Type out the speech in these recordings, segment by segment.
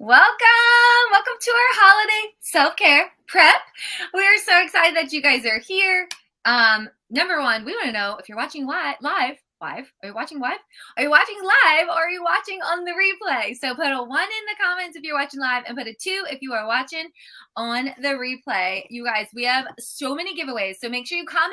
Welcome to our holiday self-care prep. We are so excited that you guys are here. Number one, we want to know if you're watching live. Are you watching live? Are you watching live or are you watching on the replay? So put a 1 in the comments if you're watching live and put a 2 if you are watching on the replay. You guys, we have so many giveaways. So make sure you comment.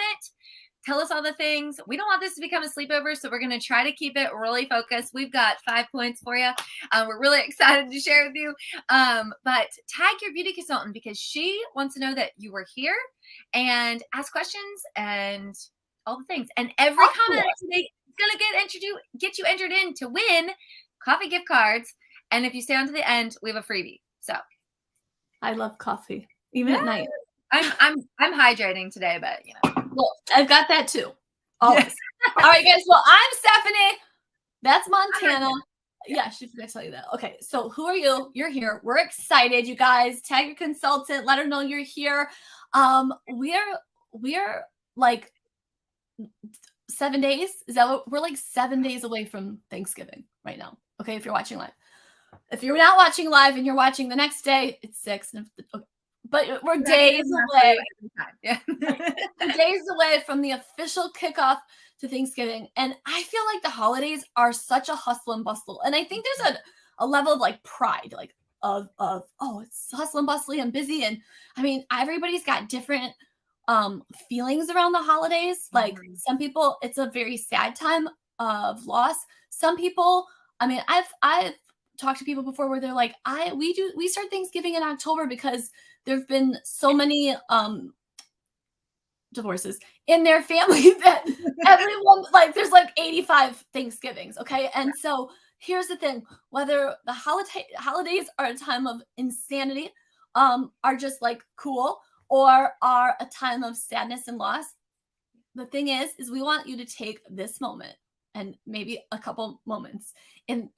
Tell us all the things. We don't want this to become a sleepover, so we're going to try to keep it really focused. We've got 5 points for you. We're really excited to share with you. But tag your beauty consultant because she wants to know that you were here and ask questions and all the things. And every comment today is going to get you entered in to win coffee gift cards. And if you stay on to the end, we have a freebie. So I love coffee, even at night. I'm hydrating today, but you know. Well, I've got that too. Always. All right, guys. Well, I'm Stephanie. That's Montana. Yeah, she forgot to tell you that. Okay, so who are you? You're here. We're excited, you guys. Tag your consultant. Let her know you're here. We're like 7 days. Is that what we're like 7 days away from Thanksgiving right now? Okay, if you're watching live. If you're not watching live and you're watching the next day, it's 6. Okay. But we're days away. Yeah. Days away from the official kickoff to Thanksgiving. And I feel like the holidays are such a hustle and bustle. And I think there's a level of like pride, like of it's hustle and bustling and busy. And I mean, everybody's got different feelings around the holidays. Like some people, it's a very sad time of loss. Some people, I mean, I've talked to people before where they're like, we start Thanksgiving in October because there've been so many divorces in their family that everyone like there's like 85 Thanksgivings. Okay. And so here's the thing, whether the holidays are a time of insanity, are just like cool or are a time of sadness and loss. The thing is we want you to take this moment and maybe a couple moments and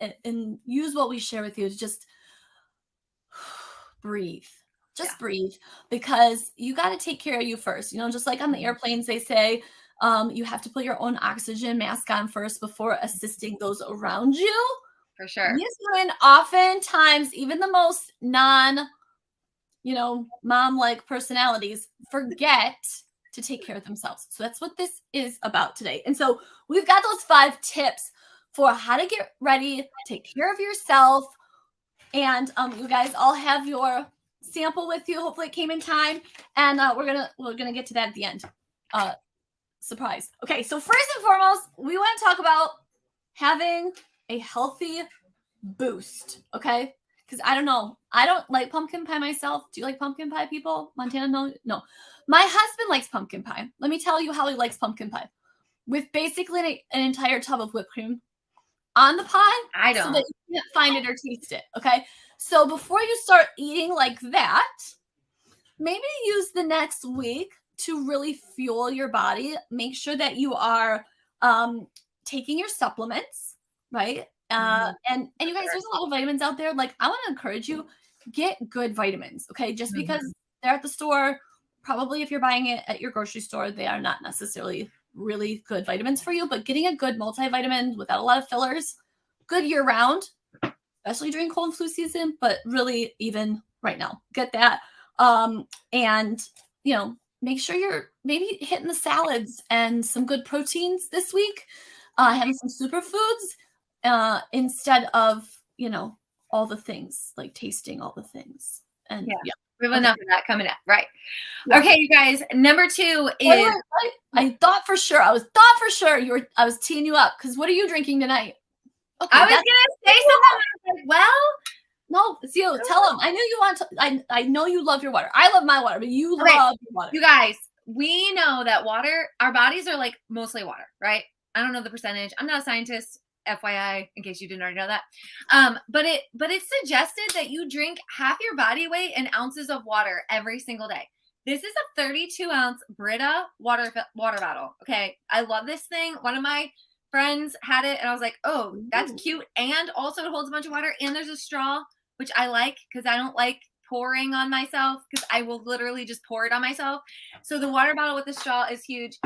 use what we share with you to just breathe. Just breathe, because you got to take care of you first. You know, just like on the airplanes, they say you have to put your own oxygen mask on first before assisting those around you. For sure. Yes, and oftentimes, even the most mom-like personalities forget to take care of themselves. So that's what this is about today. And so we've got those 5 tips for how to get ready, take care of yourself. And you guys all have your sample with you. Hopefully it came in time, and we're gonna get to that at the end. Surprise. Okay, so first and foremost, we want to talk about having a healthy boost. Okay, because I don't like pumpkin pie myself. Do you like pumpkin pie, people? Montana? No. My husband likes pumpkin pie. Let me tell you how he likes pumpkin pie, with basically an entire tub of whipped cream on the pie. I don't. So that you can't find it or taste it. Okay. So before you start eating like that, maybe use the next week to really fuel your body. Make sure that you are taking your supplements, right? And you guys, there's a lot of vitamins out there. Like, I want to encourage you, get good vitamins, okay? Just because they're at the store, probably if you're buying it at your grocery store, they are not necessarily really good vitamins for you, but getting a good multivitamin without a lot of fillers, good year round, especially during cold and flu season, but really even right now, get that. And make sure you're maybe hitting the salads and some good proteins this week, having some superfoods instead of, all the things, like tasting all the things. And we have enough of that coming up. Right. Yeah. Okay, you guys. Number 2 is I thought for sure I was teeing you up, because what are you drinking tonight? Okay, I was gonna say something. I was like, well, no, it's you. Tell them. I know you want to. I know you love your water. I love my water, but you love your water. You guys, we know that water. Our bodies are like mostly water, right? I don't know the percentage. I'm not a scientist, FYI, in case you didn't already know that. But it's suggested that you drink half your body weight in ounces of water every single day. This is a 32-ounce Brita water bottle. Okay, I love this thing. One of my friends had it, and I was like, oh, that's cute. And also it holds a bunch of water, and there's a straw, which I like because I don't like pouring on myself, because I will literally just pour it on myself. So the water bottle with the straw is huge.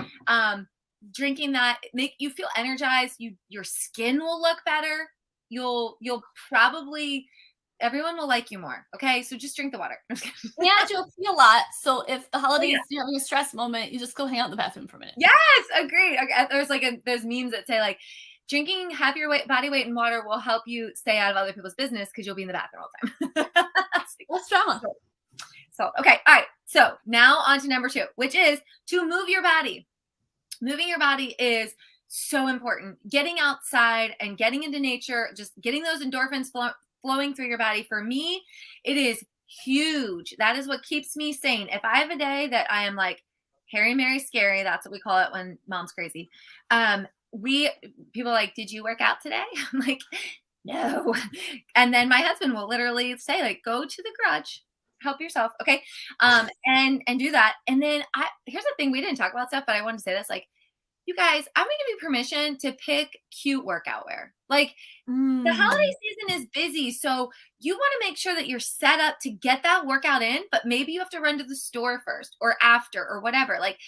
Drinking that make you feel energized. Your skin will look better. You'll probably everyone will like you more. Okay, so just drink the water. And you'll pee a lot. So if the holidays are having a stress moment, you just go hang out in the bathroom for a minute. Yes, agree. There's memes that say like drinking half your body weight in water will help you stay out of other people's business because you'll be in the bathroom all the time. What's drama? So okay, all right. So now on to number 2, which is to move your body. Moving your body is so important. Getting outside and getting into nature, just getting those endorphins flowing through your body. For me, it is huge. That is what keeps me sane. If I have a day that I am like hairy, Mary, scary, that's what we call it when mom's crazy. People are like, did you work out today? I'm like, no. And then my husband will literally say like, go to the garage, help yourself. Okay. And do that. And then here's the thing, we didn't talk about stuff, but I wanted to say this, like, you guys, I'm going to give you permission to pick cute workout wear. Like the holiday season is busy. So you want to make sure that you're set up to get that workout in, but maybe you have to run to the store first or after or whatever. Like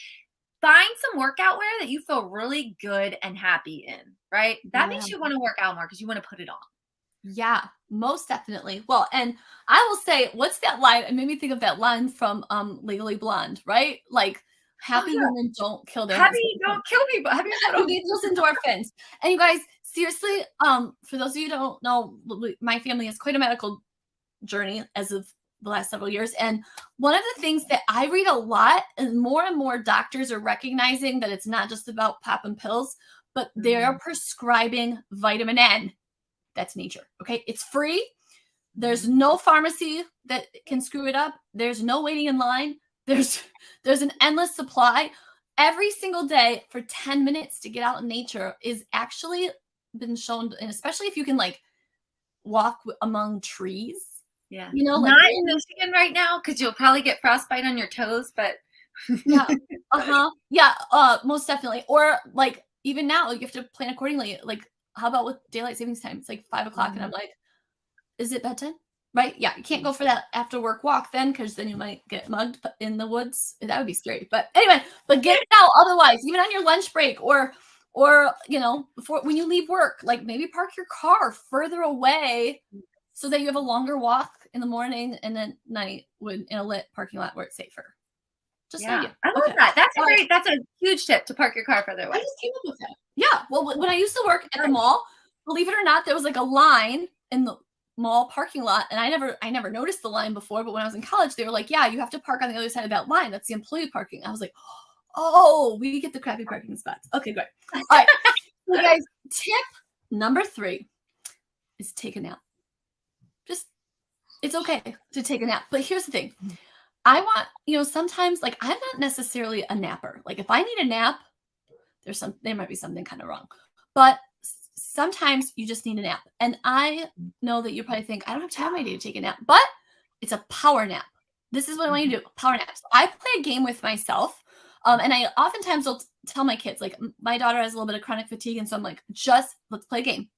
find some workout wear that you feel really good and happy in, right? That makes you want to work out more because you want to put it on. Yeah, most definitely. Well, and I will say, what's that line? It made me think of that line from Legally Blonde, right? Like, happy women don't kill their husbands. Don't kill people. You need those endorphins. And you guys, seriously, for those of you who don't know, my family has quite a medical journey as of the last several years. And one of the things that I read a lot, and more doctors are recognizing that it's not just about popping pills, but they're prescribing vitamin N. That's nature. Okay. It's free. There's no pharmacy that can screw it up. There's no waiting in line. There's an endless supply. Every single day for 10 minutes to get out in nature is actually been shown, and especially if you can like walk among trees. Yeah. You know, not in Michigan right now because you'll probably get frostbite on your toes, but yeah. Yeah, most definitely. Or like even now, you have to plan accordingly. Like, how about with daylight savings time? It's like 5 o'clock, and I'm like, is it bedtime? Right? Yeah, you can't go for that after work walk then, because then you might get mugged in the woods. That would be scary. But anyway, get it out. Otherwise, even on your lunch break, or you know, before when you leave work, like maybe park your car further away so that you have a longer walk in the morning and then night in a lit parking lot where it's safer. Just I love that. That's a huge tip, to park your car further away. I just came up with that. Yeah. Well, when I used to work at the mall, believe it or not, there was like a line in the mall parking lot, and I never noticed the line before, but when I was in college, they were like, yeah, you have to park on the other side of that line. That's the employee parking. I was like, oh, we get the crappy parking spots. Okay, great. All right. So guys, tip number 3 is take a nap. It's okay to take a nap. But here's the thing. I want, sometimes like I'm not necessarily a napper. Like if I need a nap, there might be something kind of wrong. But sometimes you just need a nap. And I know that you probably think, I don't have time of my day to take a nap, but it's a power nap. This is what I want you to do, power naps. I play a game with myself. And I oftentimes will tell my kids, like my daughter has a little bit of chronic fatigue. And so I'm like, let's play a game.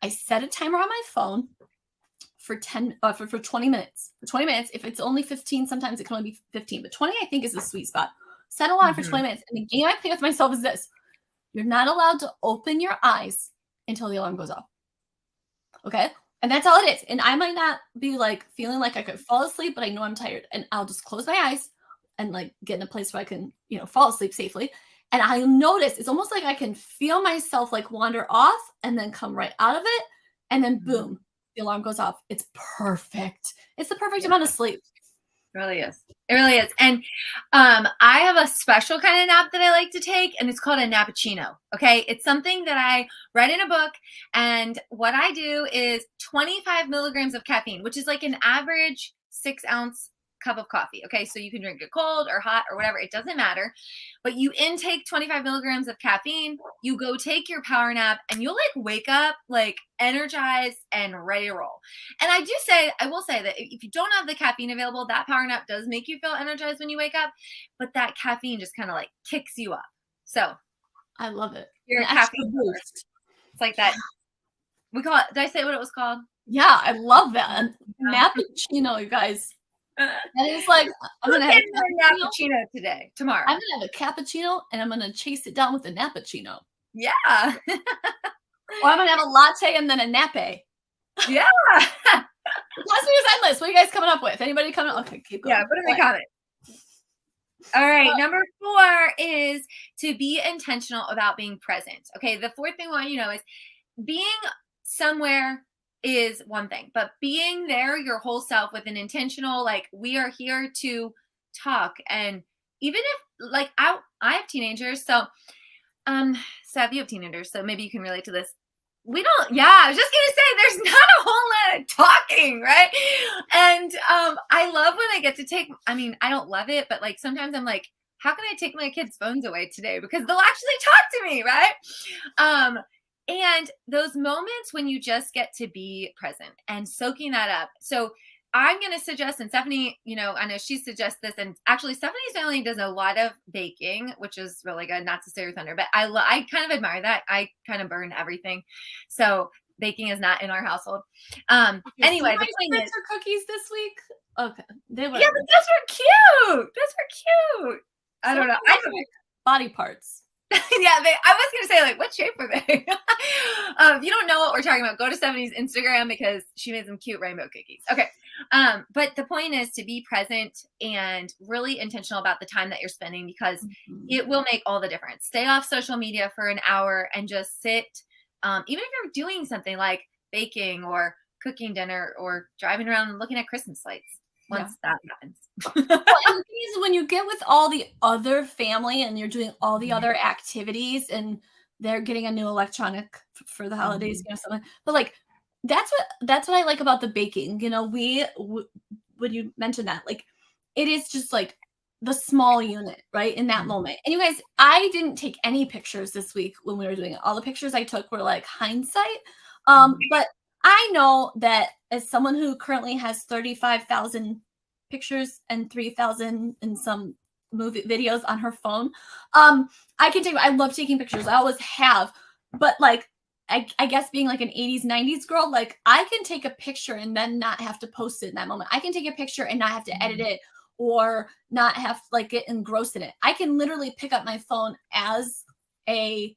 I set a timer on my phone for 20 minutes. For 20 minutes, if it's only 15, sometimes it can only be 15, but 20 I think is the sweet spot. Set a alarm for 20 minutes. And the game I play with myself is this. You're not allowed to open your eyes until the alarm goes off. Okay? And that's all it is. And I might not be like feeling like I could fall asleep, but I know I'm tired. And I'll just close my eyes and like get in a place where I can, fall asleep safely. And I'll notice it's almost like I can feel myself like wander off and then come right out of it. And then boom, the alarm goes off. It's perfect. It's the perfect amount of sleep. It really is. It really is. And I have a special kind of nap that I like to take, and it's called a nappuccino. Okay. It's something that I read in a book. And what I do is 25 milligrams of caffeine, which is like an average 6-ounce cup of coffee. Okay. So you can drink it cold or hot or whatever. It doesn't matter. But you intake 25 milligrams of caffeine, you go take your power nap, and you'll like wake up like energized and ready to roll. And I will say that if you don't have the caffeine available, that power nap does make you feel energized when you wake up, but that caffeine just kind of like kicks you up. So I love it. You're a caffeine boost. It's like that. We call it, did I say what it was called? Yeah, I love that. Nappuccino, you guys. And it's like, I'm going to have a cappuccino tomorrow. I'm going to have a cappuccino, and I'm going to chase it down with a nappuccino. Yeah. Or I'm going to have a latte and then a nappe. Yeah. Last week's endless. What are you guys coming up with? Anybody coming up? Okay, keep going. Yeah, put in the comments. All right, number 4 is to be intentional about being present. Okay, the fourth thing I want you to know is being somewhere is one thing, but being there your whole self with an intentional, like, we are here to talk. And even if, like, I have teenagers, so Seth, you have teenagers, so maybe you can relate to this. We don't, yeah, I was just gonna say there's not a whole lot of talking, right? And I love when I get to take, I mean, I don't love it, but like sometimes I'm like, how can I take my kids' phones away today? Because they'll actually talk to me, right? And those moments when you just get to be present and soaking that up. So I'm going to suggest, and Stephanie, I know she suggests this, and actually Stephanie's family does a lot of baking, which is really good, not to steal your thunder, but I kind of admire that. I kind of burn everything. So baking is not in our household. Anyway, so the point is, cookies this week. Okay. They were. yeah, but those were cute. Those were cute. I don't know. Body parts. Yeah, I was gonna say, like, what shape were they? If you don't know what we're talking about, go to Stephanie's Instagram because she made some cute rainbow cookies. Okay, but the point is to be present and really intentional about the time that you're spending, because it will make all the difference. Stay off social media for an hour and just sit. Even if you're doing something like baking or cooking dinner or driving around and looking at Christmas lights. Once that happens. Well, and the thing is, when you get with all the other family and you're doing all the other activities and they're getting a new electronic for the holidays, something. But like that's what I like about the baking. When you mentioned that, like, it is just like the small unit, right, in that moment. And you guys, I didn't take any pictures this week when we were doing it. All the pictures I took were like hindsight. But I know that as someone who currently has 35,000 pictures and 3,000 in some movie videos on her phone, I love taking pictures. I always have. But like, I guess being like an 80s, 90s girl, like, I can take a picture and then not have to post it in that moment. I can take a picture and not have to edit it or not have like get engrossed in it. I can literally pick up my phone as a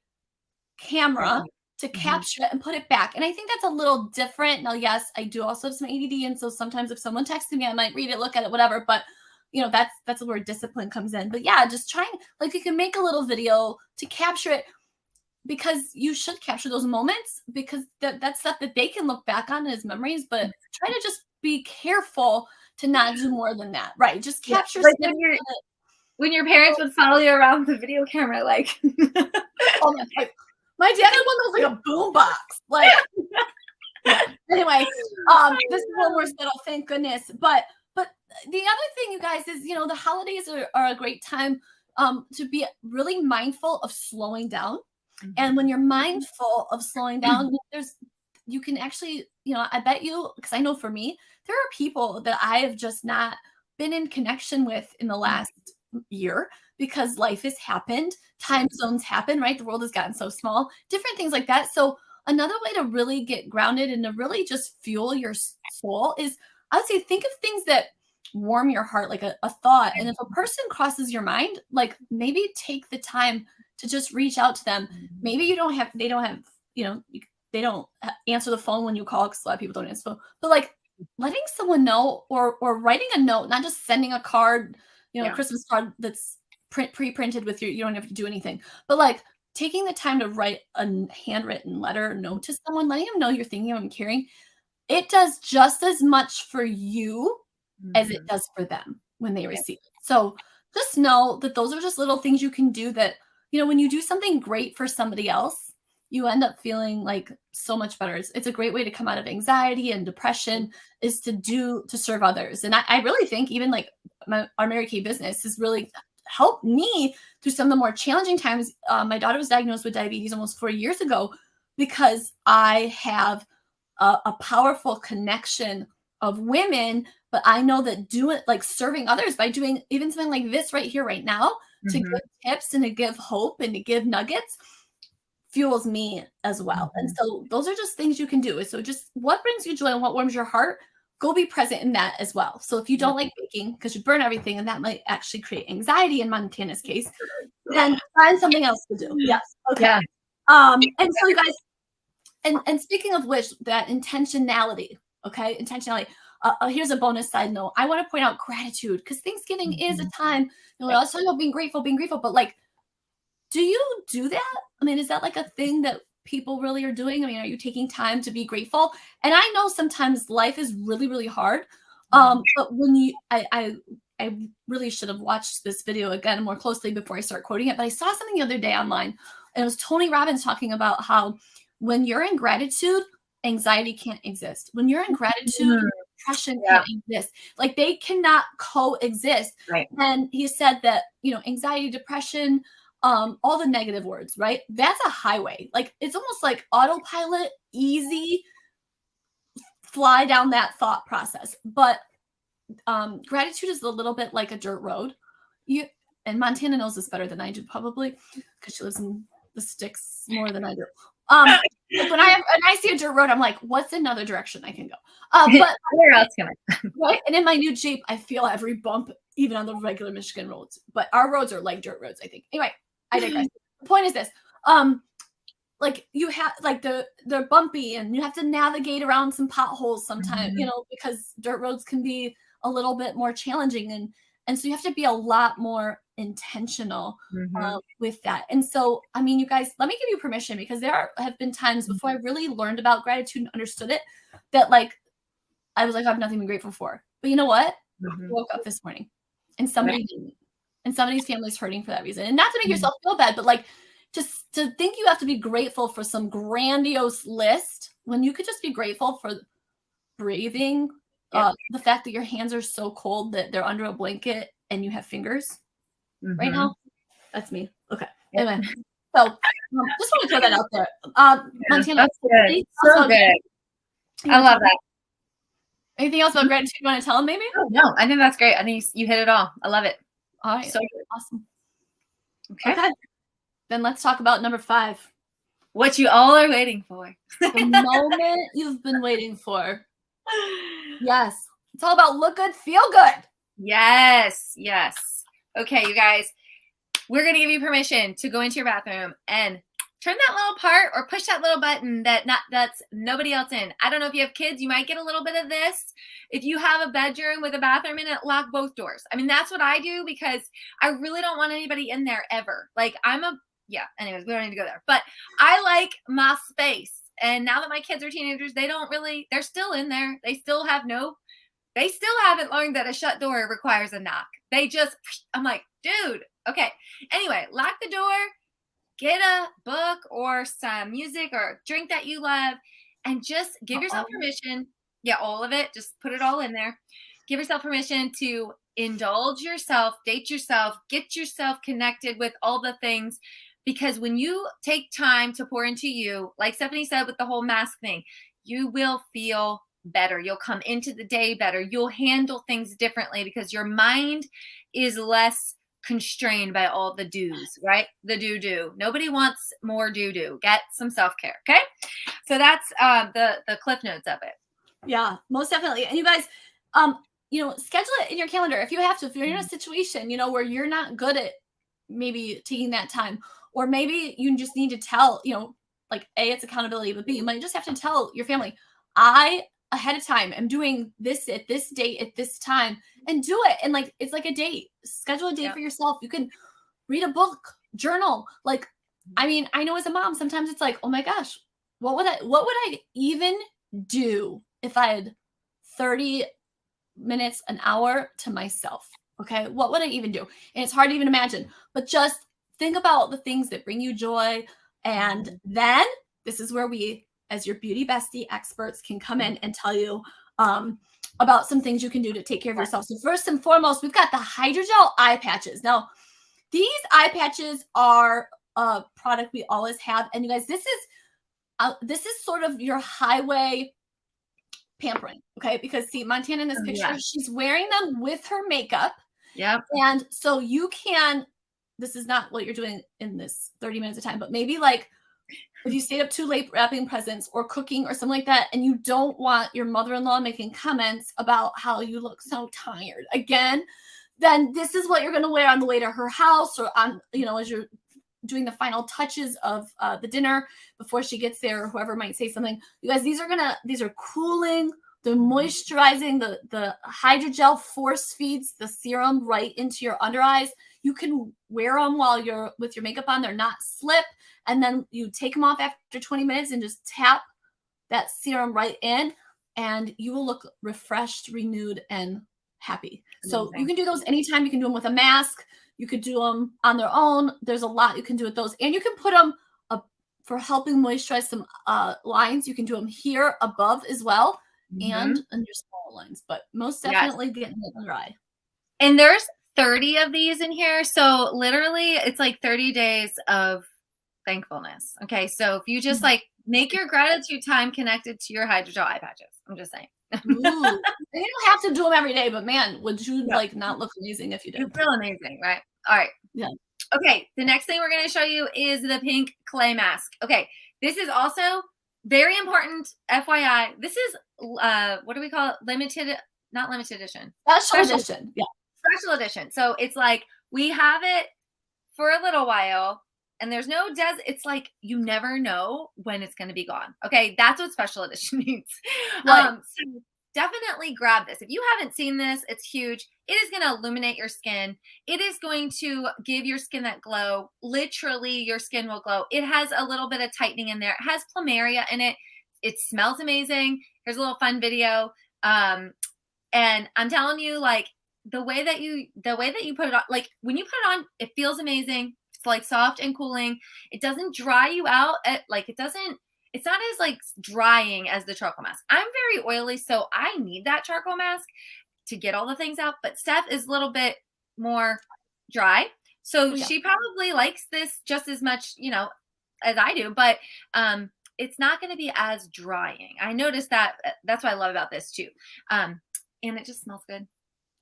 camera to capture it and put it back. And I think that's a little different. Now, yes, I do also have some ADD. And so sometimes if someone texted me, I might read it, look at it, whatever. But that's where discipline comes in. But yeah, just trying, like, you can make a little video to capture it, because you should capture those moments, because that's stuff that they can look back on as memories. But try to just be careful to not do more than that. Right. Just capture. Like when your parents would follow you around with a video camera, like, oh my dad had one that was like a boom box. Like, yeah. Anyway, this is one more settled, thank goodness. But the other thing, you guys, is the holidays are a great time to be really mindful of slowing down. And when you're mindful of slowing down, you can actually, I bet you, because I know for me, there are people that I have just not been in connection with in the last year, because life has happened, time zones happen, right? The world has gotten so small, different things like that. So another way to really get grounded and to really just fuel your soul is, I would say, think of things that warm your heart, like a thought. And if a person crosses your mind, like, maybe take the time to just reach out to them. Maybe they don't answer the phone when you call, because a lot of people don't answer the phone, but like letting someone know, or writing a note, not just sending a card, a Christmas card that's pre-printed with you don't have to do anything, but like taking the time to write a handwritten letter or note to someone, letting them know you're thinking of them, caring. It does just as much for you as it does for them when they receive it. So just know that those are just little things you can do that, when you do something great for somebody else, you end up feeling like so much better. It's a great way to come out of anxiety and depression, is to serve others. And I really think even like our Mary Kay business has really helped me through some of the more challenging times. My daughter was diagnosed with diabetes almost 4 years ago, because I have a powerful connection of women, but I know that serving others by doing even something like this right here, right now, to give tips and to give hope and to give nuggets, fuels me as well. And so those are just things you can do. So just what brings you joy and what warms your heart, go be present in that as well. So if you don't like baking because you burn everything, and that might actually create anxiety in Montana's case, then find something else to do. Yes. Okay. Yeah. And so you guys, and speaking of which, that intentionality, okay? Intentionality. Here's a bonus side note. I want to point out gratitude because Thanksgiving is a Mm-hmm. time, I was talking about being grateful, but like, do you do that? I mean, is that like a thing that people really are doing? I mean, are you taking time to be grateful? And I know sometimes life is really, really hard. But when I really should have watched this video again more closely before I start quoting it. But I saw something the other day online, and it was Tony Robbins talking about how when you're in gratitude, anxiety can't exist. When you're in gratitude, depression Yeah. can't exist. Like they cannot coexist. Right. And he said that, anxiety, depression, all the negative words, right? That's a highway. Like it's almost like autopilot, easy, fly down that thought process. But gratitude is a little bit like a dirt road. And Montana knows this better than I do, probably, because she lives in the sticks more than I do. Like when I see a dirt road, I'm like, what's another direction I can go? But where else can I? right? And in my new Jeep, I feel every bump, even on the regular Michigan roads. But our roads are like dirt roads, I think. Anyway, I digress. The point is this. Like you have like they're bumpy and you have to navigate around some potholes sometimes, because dirt roads can be a little bit more challenging and so you have to be a lot more intentional with that. And so, I mean, you guys, let me give you permission because have been times before I really learned about gratitude and understood it that like I was like, I have nothing to be grateful for. But you know what? I woke up this morning and somebody didn't. And somebody's family's hurting for that reason. And not to make yourself feel bad, but like just to think you have to be grateful for some grandiose list when you could just be grateful for breathing. The fact that your hands are so cold that they're under a blanket and you have fingers right now. That's me. Okay. Anyway, so just want to throw that out there. Montana, that's good. So good. I love that. Anything else about gratitude you want to tell them, maybe? Oh, no, I think that's great. I think you hit it all. I love it. All right. So good. Awesome. Okay. Then let's talk about number 5. What you all are waiting for. The moment you've been waiting for. Yes. It's all about look good, feel good. Yes. Okay, you guys, we're going to give you permission to go into your bathroom and turn that little part or push that little button that's nobody else in. I don't know if you have kids, you might get a little bit of this. If you have a bedroom with a bathroom in it, lock both doors. I mean, that's what I do because I really don't want anybody in there ever. Like anyways, we don't need to go there. But I like my space. And now that my kids are teenagers, they're still in there. They still haven't learned that a shut door requires a knock. I'm like, dude, okay. Anyway, lock the door, get a book or some music or a drink that you love, and just give yourself permission. Yeah, all of it. Just put it all in there. Give yourself permission to indulge yourself, date yourself, get yourself connected with all the things. Because when you take time to pour into you, like Stephanie said with the whole mask thing, you will feel better. You'll come into the day better. You'll handle things differently because your mind is less constrained by all the do's, right? The do. Nobody wants more do. Get some self-care, okay? So that's the cliff notes of it. Yeah, most definitely. And you guys, schedule it in your calendar if you have to. If you're in a situation, where you're not good at maybe taking that time, or maybe you just need to tell, like A, it's accountability, but B, you might just have to tell your family, I ahead of time am doing this at this date at this time, and do it. And like it's like a date. Schedule a date for yourself. You can read a book, journal. Like, I mean, I know as a mom, sometimes it's like, oh my gosh, what would I even do if I had 30 minutes, an hour to myself? Okay, what would I even do? And it's hard to even imagine, but just think about the things that bring you joy. And then this is where we, as your beauty bestie experts, can come in and tell you about some things you can do to take care of yourself. So first and foremost, we've got the Hydrogel eye patches. Now, these eye patches are a product we always have. And you guys, this is sort of your highway pampering, okay? Because see, Montana in this picture, she's wearing them with her makeup. Yep. And so you can, this is not what you're doing in this 30 minutes of time, but maybe like if you stayed up too late wrapping presents or cooking or something like that, and you don't want your mother-in-law making comments about how you look so tired again, then this is what you're going to wear on the way to her house, or on, as you're doing the final touches of the dinner before she gets there, or whoever might say something. You guys, these are cooling, The moisturizing, the hydrogel force feeds the serum right into your under eyes. You can wear them while you're with your makeup on. They're not slip. And then you take them off after 20 minutes and just tap that serum right in, and you will look refreshed, renewed, and happy. So you can do those anytime. You can do them with a mask. You could do them on their own. There's a lot you can do with those. And you can put them for helping moisturize some lines. You can do them here above as well, and under small lines. But most definitely getting it under eye. And there's 30 of these in here. So literally it's like 30 days of thankfulness. Okay. So if you just like make your gratitude time connected to your hydrogel eye patches. I'm just saying. Ooh. You don't have to do them every day, but man, would you like not look amazing if you did? You feel amazing, right? All right. Yeah. Okay. The next thing we're going to show you is the pink clay mask. Okay. This is also very important. FYI. This is, what do we call it? Not limited edition. Special edition. Yeah. Special edition. So it's like we have it for a little while, and there's no it's like you never know when it's going to be gone. Okay, that's what special edition means. Right. So definitely grab this. If you haven't seen this, it's huge. It is going to illuminate your skin. It is going to give your skin that glow. Literally, your skin will glow. It has a little bit of tightening in there. It has plumeria in it. It smells amazing. Here's a little fun video. And I'm telling you, like, the way that you put it on, like when you put it on, it feels amazing. It's like soft and cooling. It doesn't dry you out. It's not as like drying as the charcoal mask. I'm very oily, so I need that charcoal mask to get all the things out. But Steph is a little bit more dry. So she probably likes this just as much, as I do, but it's not going to be as drying. I noticed that. That's what I love about this too. And it just smells good.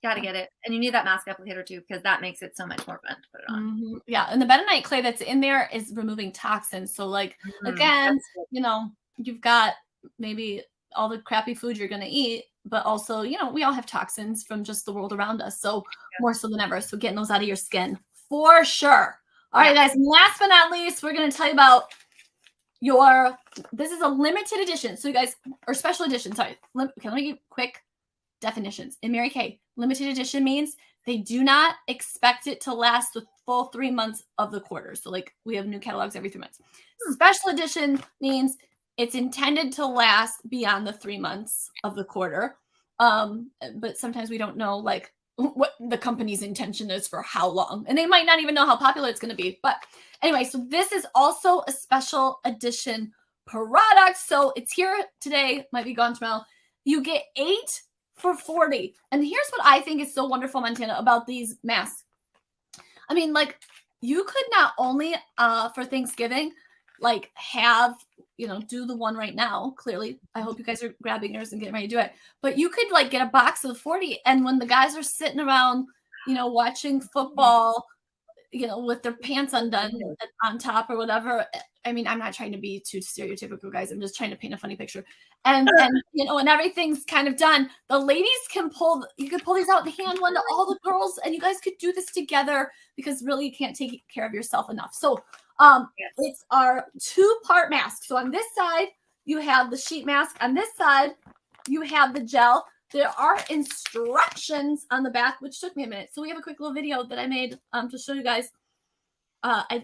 Got to get it. And you need that mask applicator too, because that makes it so much more fun to put it on. Yeah. And the bentonite clay that's in there is removing toxins. So like, again, you've got maybe all the crappy food you're going to eat, but also, we all have toxins from just the world around us. So more so than ever. So getting those out of your skin for sure. All right, guys. And last but not least, we're going to tell you about this is a limited edition. So you guys, or special edition, sorry. Let me give quick definitions. In Mary Kay, limited edition means they do not expect it to last the full 3 months of the quarter. So like we have new catalogs every 3 months. Special edition means it's intended to last beyond the 3 months of the quarter. But sometimes we don't know like what the company's intention is for how long. And they might not even know how popular it's going to be. But anyway, so this is also a special edition product. So it's here today, might be gone tomorrow. You get 8 for $40. And here's what I think is so wonderful, Montana, about these masks. I mean, like, you could not only for Thanksgiving, like, have, do the one right now. Clearly, I hope you guys are grabbing yours and getting ready to do it. But you could, like, get a box of 40. And when the guys are sitting around, watching football, with their pants undone on top or whatever. I mean, I'm not trying to be too stereotypical, guys. I'm just trying to paint a funny picture. And and everything's kind of done. The ladies you could pull these out and hand one to all the girls, and you guys could do this together because really you can't take care of yourself enough. So it's our 2-part mask. So on this side, you have the sheet mask. On this side, you have the gel. There are instructions on the back, which took me a minute. So we have a quick little video that I made to show you guys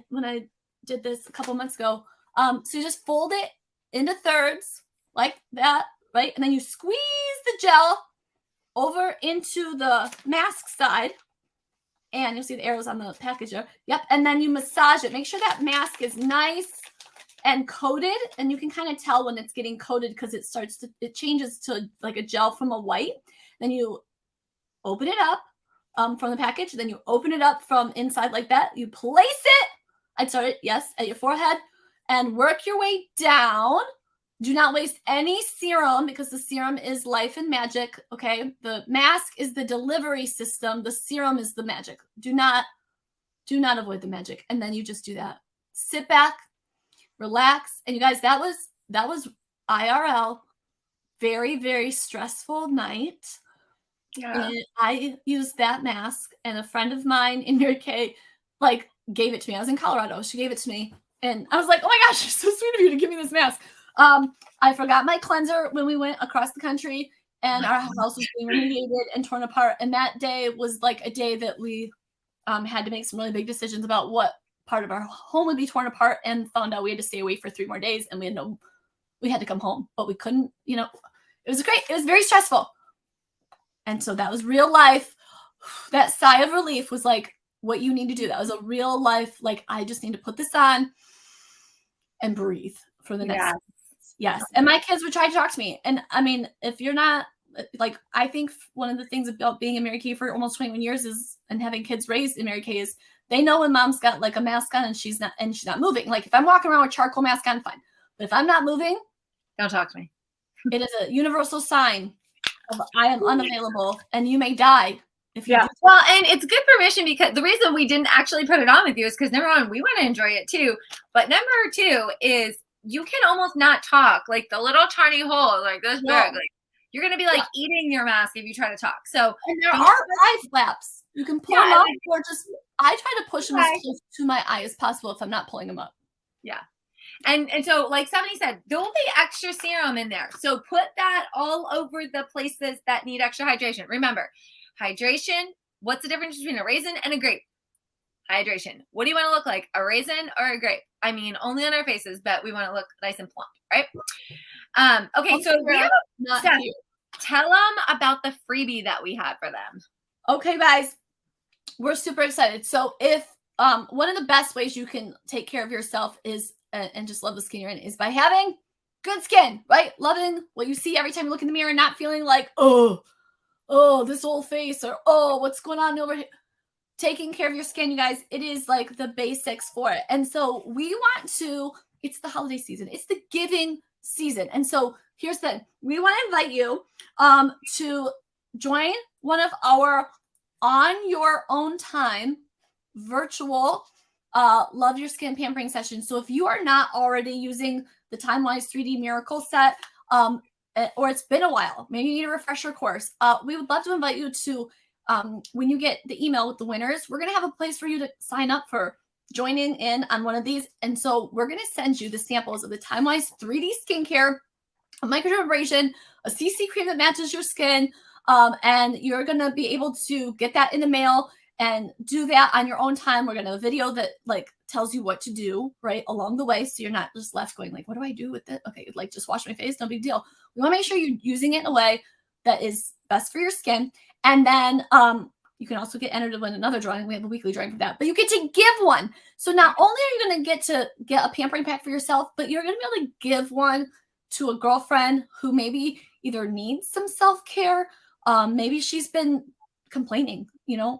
when I did this a couple months ago. So you just fold it into thirds like that, right? And then you squeeze the gel over into the mask side. And you'll see the arrows on the package there. Yep. And then you massage it. Make sure that mask is nice and coated, and you can kind of tell when it's getting coated because it changes to like a gel from a white. Then you open it up from the package. Then you open it up from inside like that. You place it, at your forehead, and work your way down. Do not waste any serum because the serum is life and magic. Okay, the mask is the delivery system. The serum is the magic. Do not avoid the magic. And then you just do that. Sit back. Relax. And you guys, that was IRL. Very, very stressful night. Yeah. And I used that mask, and a friend of mine in Mary Kay gave it to me. I was in Colorado. She gave it to me. And I was like, oh my gosh, it's so sweet of you to give me this mask. I forgot my cleanser when we went across the country, and our house was being remediated and torn apart. And that day was like a day that we had to make some really big decisions about what part of our home would be torn apart, and found out we had to stay away for 3 more days, and we had to come home, but we couldn't, it was very stressful. And so that was real life. That sigh of relief was like what you need to do. That was a real life, like, I just need to put this on and breathe for the next. Yes. And my kids would try to talk to me. And I mean, if you're not, like, I think one of the things about being in Mary Kay for almost 21 years and having kids raised in Mary Kay is they know when mom's got like a mask on and she's not moving. Like, if I'm walking around with charcoal mask on, fine. But if I'm not moving, don't talk to me. It is a universal sign of I am unavailable and you may die. Well, and it's good permission, because the reason we didn't actually put it on with you is because, number one, we want to enjoy it too. But number two is you can almost not talk, like the little tiny hole, like this big. Like, you're going to be like eating your mask if you try to talk. So, and there are eye flaps. You can pull them up, or just, I try to push them as close to my eye as possible if I'm not pulling them up. Yeah. And so, like somebody said, there will be extra serum in there. So put that all over the places that need extra hydration. Remember, hydration, what's the difference between a raisin and a grape? Hydration. What do you want to look like? A raisin or a grape? I mean, only on our faces, but we want to look nice and plump, right? Okay, so we have Steph, tell them about the freebie that we had for them. Okay, guys, we're super excited. So if one of the best ways you can take care of yourself is and just love the skin you're in is by having good skin, right? Loving what you see every time you look in the mirror, not feeling like, oh, this old face, or oh, what's going on over here. Taking care of your skin, you guys, it is like the basics for it. And so it's the holiday season. It's the giving season. And so here's the thing. We want to invite you to join one of our on your own time virtual Love Your Skin pampering sessions. So if you are not already using the TimeWise 3D Miracle Set, or it's been a while, maybe you need a refresher course, we would love to invite you to, when you get the email with the winners, we're going to have a place for you to sign up for joining in on one of these. And so we're going to send you the samples of the TimeWise 3D skincare, a microdermabrasion, a CC cream that matches your skin, and you're going to be able to get that in the mail and do that on your own time. We're going to have a video that like tells you what to do right along the way. So you're not just left going like, what do I do with it? Okay, like just wash my face. No big deal. We want to make sure you're using it in a way that is best for your skin. And then you can also get entered to win another drawing. We have a weekly drawing for that. But you get to give one. So not only are you going to get a pampering pack for yourself, but you're going to be able to give one to a girlfriend who maybe either needs some self-care. Maybe she's been complaining,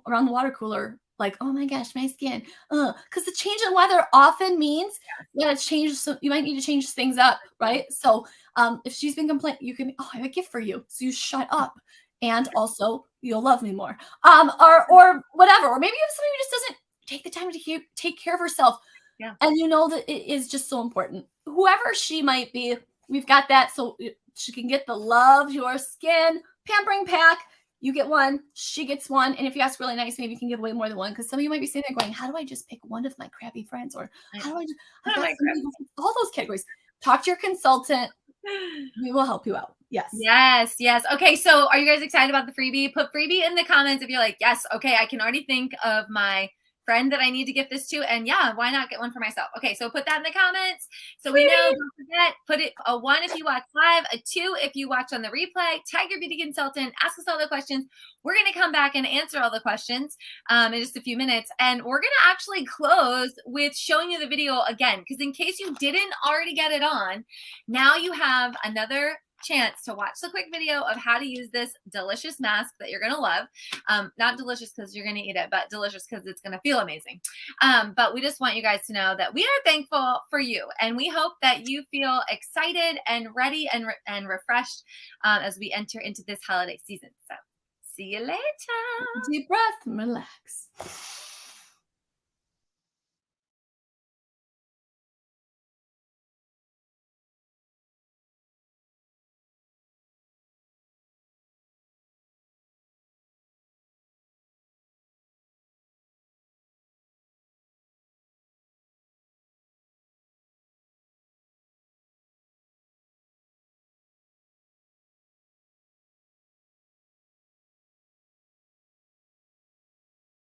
around the water cooler, like, oh my gosh, my skin. Because the change in weather often means you might need to change things up, right? So if she's been complaining, you can, I have a gift for you. So you shut up. And also you'll love me more. Or whatever. Or maybe you have somebody who just doesn't take the time to take care of herself. Yeah. And you know that it is just so important. Whoever she might be, we've got that. So she can get the Love Your Skin pampering pack. You get one, she gets one. And if you ask really nice, maybe you can give away more than one. Because some of you might be sitting there going, how do I just pick one of my crappy friends? Or how do I just, all those categories. Talk to your consultant. We will help you out. Yes. Okay, so are you guys excited about the freebie? Put freebie in the comments if you're like, yes, okay, I can already think of my friend that I need to gift this to, and yeah, why not get one for myself? Okay, so put that in the comments so we know. Don't forget, put it a 1 if you watch live, a 2 if you watch on the replay. Tag your beauty consultant, ask us all the questions. We're going to come back and answer all the questions in just a few minutes, and we're going to actually close with showing you the video again, because in case you didn't already get it on, now you have another chance to watch the quick video of how to use this delicious mask that you're gonna love. Not delicious because you're gonna eat it, but delicious because it's gonna feel amazing. But we just want you guys to know that we are thankful for you, and we hope that you feel excited and ready and refreshed as we enter into this holiday season. So see you later. Deep breath, relax.